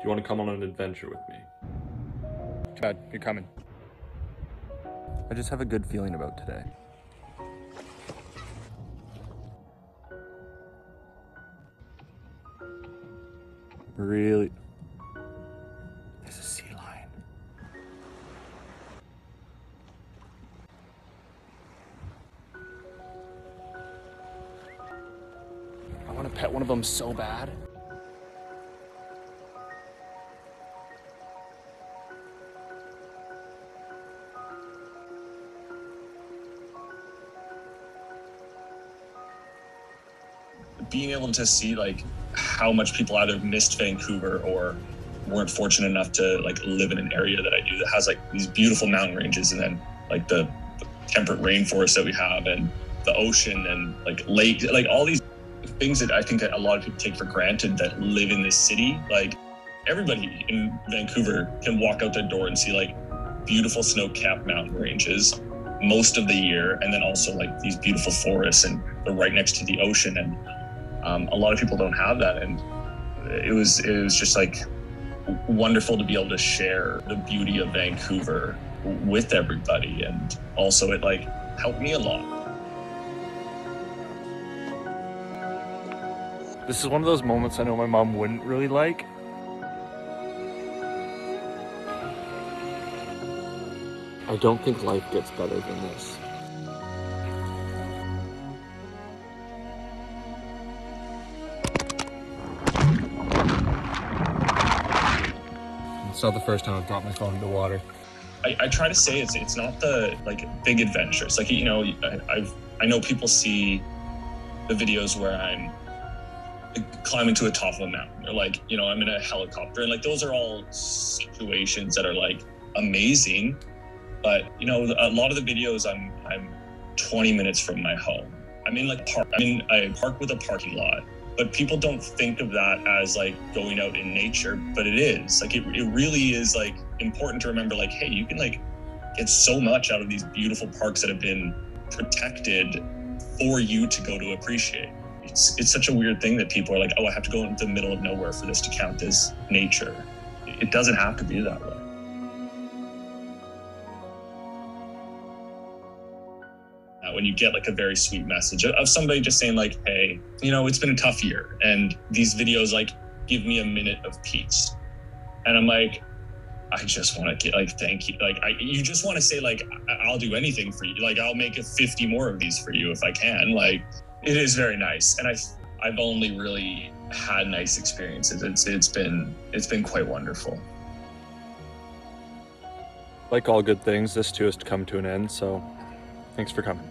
you want to come on an adventure with me? Chad, you're coming. I just have a good feeling about today. Really? There's a sea lion. I want to pet one of them so bad. Being able to see like how much people either missed Vancouver or weren't fortunate enough to like live in an area that I do that has like these beautiful mountain ranges and then like the temperate rainforest that we have and the ocean and like lakes, like all these things that I think that a lot of people take for granted that live in this city. Like everybody in Vancouver can walk out their door and see like beautiful snow-capped mountain ranges most of the year, and then also like these beautiful forests, and they're right next to the ocean, and a lot of people don't have that. And it was just like wonderful to be able to share the beauty of Vancouver with everybody, and also it like helped me a lot. This is one of those moments I know my mom wouldn't really like. I don't think life gets better than this. It's not the first time I've dropped my phone into water. I try to say it's not the like big adventures. Like, you know, I know people see the videos where I'm climbing to the top of a mountain, or like, you know, I'm in a helicopter, and like those are all situations that are like amazing. But you know, a lot of the videos I'm 20 minutes from my home. I'm in like park. I'm in a park with a parking lot. But people don't think of that as like going out in nature, but it is. Like it really is like important to remember, like, hey, you can like get so much out of these beautiful parks that have been protected for you to go to appreciate. It's such a weird thing that people are like, oh, I have to go into the middle of nowhere for this to count as nature. It doesn't have to be that way. When you get like a very sweet message of somebody just saying like, hey, you know, it's been a tough year, and these videos like give me a minute of peace. And I'm like, I just want to get like, thank you. Like you just want to say like, I'll do anything for you. Like I'll make 50 more of these for you if I can. Like it is very nice. And I've only really had nice experiences. It's been quite wonderful. Like all good things, this too has to come to an end, so thanks for coming.